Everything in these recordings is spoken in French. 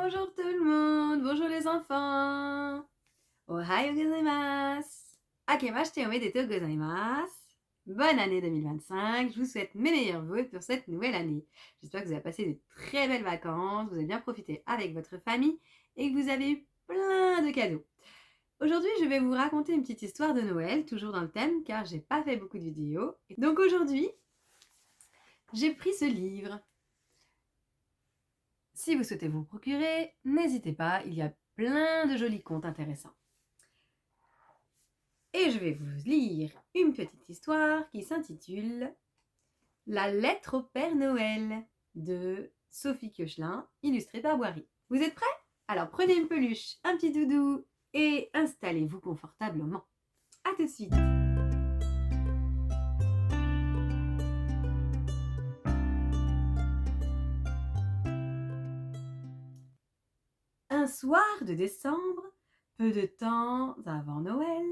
Bonjour tout le monde, bonjour les enfants. Ohayo gozaimasu. Akemashite omedetou gozaimasu. Bonne année 2025, je vous souhaite mes meilleurs vœux pour cette nouvelle année. J'espère que vous avez passé de très belles vacances, vous avez bien profité avec votre famille et que vous avez eu plein de cadeaux. Aujourd'hui, je vais vous raconter une petite histoire de Noël, toujours dans le thème, car j'ai pas fait beaucoup de vidéos. Donc aujourd'hui, j'ai pris ce livre. Si vous souhaitez vous procurer, n'hésitez pas, il y a plein de jolis contes intéressants. Et je vais vous lire une petite histoire qui s'intitule La lettre au Père Noël de Sophie Koechlin, illustrée par Boiry. Vous êtes prêts? Alors prenez une peluche, un petit doudou et installez-vous confortablement. À tout de suite. Un soir de décembre, peu de temps avant Noël,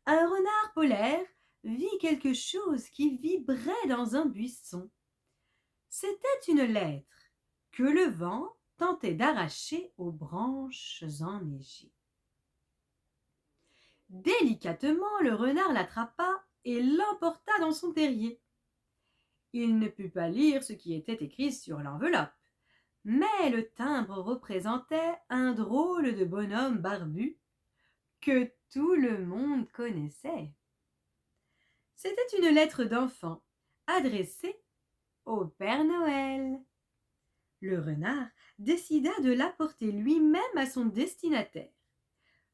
un renard polaire vit quelque chose qui vibrait dans un buisson. C'était une lettre que le vent tentait d'arracher aux branches enneigées. Délicatement, le renard l'attrapa et l'emporta dans son terrier. Il ne put pas lire ce qui était écrit sur l'enveloppe, mais le timbre représentait un drôle de bonhomme barbu que tout le monde connaissait. C'était une lettre d'enfant adressée au Père Noël. Le renard décida de l'apporter lui-même à son destinataire.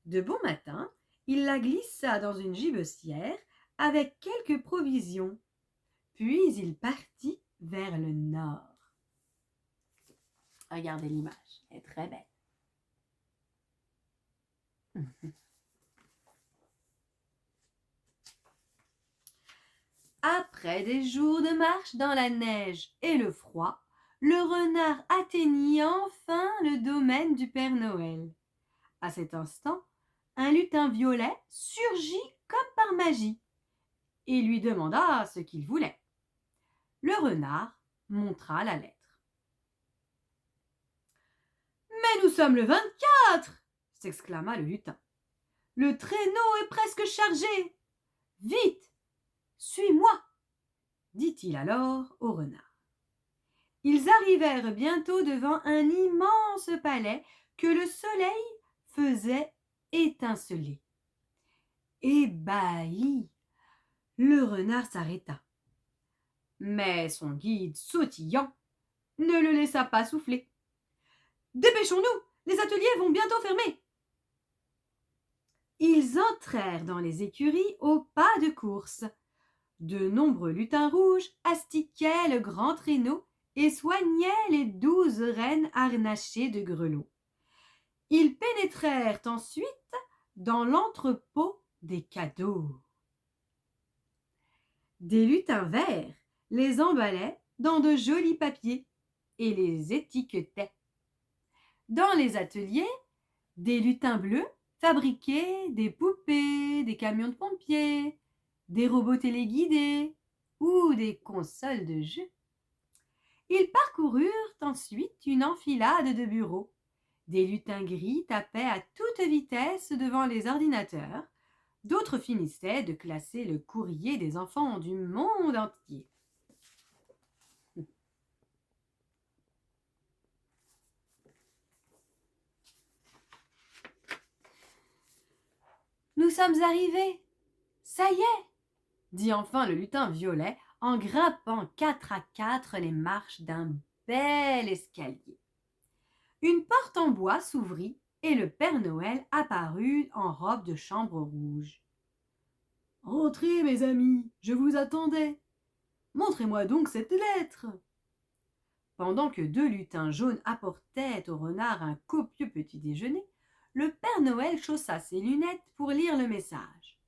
De bon matin, il la glissa dans une gibecière avec quelques provisions. Puis il partit vers le nord. Regardez l'image, elle est très belle. Après des jours de marche dans la neige et le froid, le renard atteignit enfin le domaine du Père Noël. À cet instant, un lutin violet surgit comme par magie et lui demanda ce qu'il voulait. Le renard montra la lettre. « Mais nous sommes le 24 !» s'exclama le lutin. « Le traîneau est presque chargé. Vite, suis-moi !» dit-il alors au renard. Ils arrivèrent bientôt devant un immense palais que le soleil faisait étinceler. Ébahi, le renard s'arrêta. Mais son guide sautillant ne le laissa pas souffler. « Dépêchons-nous, les ateliers vont bientôt fermer !» Ils entrèrent dans les écuries au pas de course. De nombreux lutins rouges astiquaient le grand traîneau et soignaient les 12 rennes harnachées de grelots. Ils pénétrèrent ensuite dans l'entrepôt des cadeaux. Des lutins verts les emballaient dans de jolis papiers et les étiquetaient. Dans les ateliers, des lutins bleus fabriquaient des poupées, des camions de pompiers, des robots téléguidés ou des consoles de jeux. Ils parcoururent ensuite une enfilade de bureaux. Des lutins gris tapaient à toute vitesse devant les ordinateurs, d'autres finissaient de classer le courrier des enfants du monde entier. « Nous sommes arrivés, ça y est !» dit enfin le lutin violet en grimpant 4 à 4 les marches d'un bel escalier. Une porte en bois s'ouvrit et le Père Noël apparut en robe de chambre rouge. « Entrez, mes amis, je vous attendais. Montrez-moi donc cette lettre. » Pendant que 2 lutins jaunes apportaient au renard un copieux petit déjeuner, le Père Noël chaussa ses lunettes pour lire le message.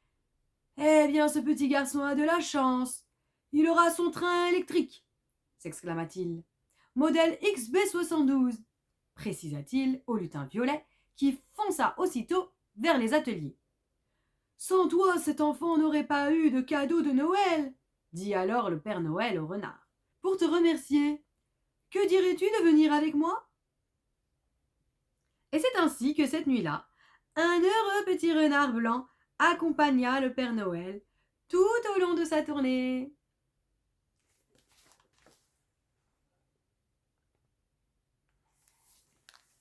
« Eh bien, ce petit garçon a de la chance. Il aura son train électrique, » s'exclama-t-il. « Modèle XB72, » précisa-t-il au lutin violet qui fonça aussitôt vers les ateliers. « Sans toi, cet enfant n'aurait pas eu de cadeau de Noël, » dit alors le Père Noël au renard. « Pour te remercier, que dirais-tu de venir avec moi ?» Et c'est ainsi que cette nuit-là, un heureux petit renard blanc accompagna le Père Noël tout au long de sa tournée.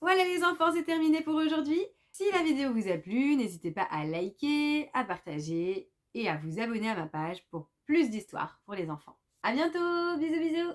Voilà les enfants, c'est terminé pour aujourd'hui. Si la vidéo vous a plu, n'hésitez pas à liker, à partager et à vous abonner à ma page pour plus d'histoires pour les enfants. À bientôt, bisous bisous.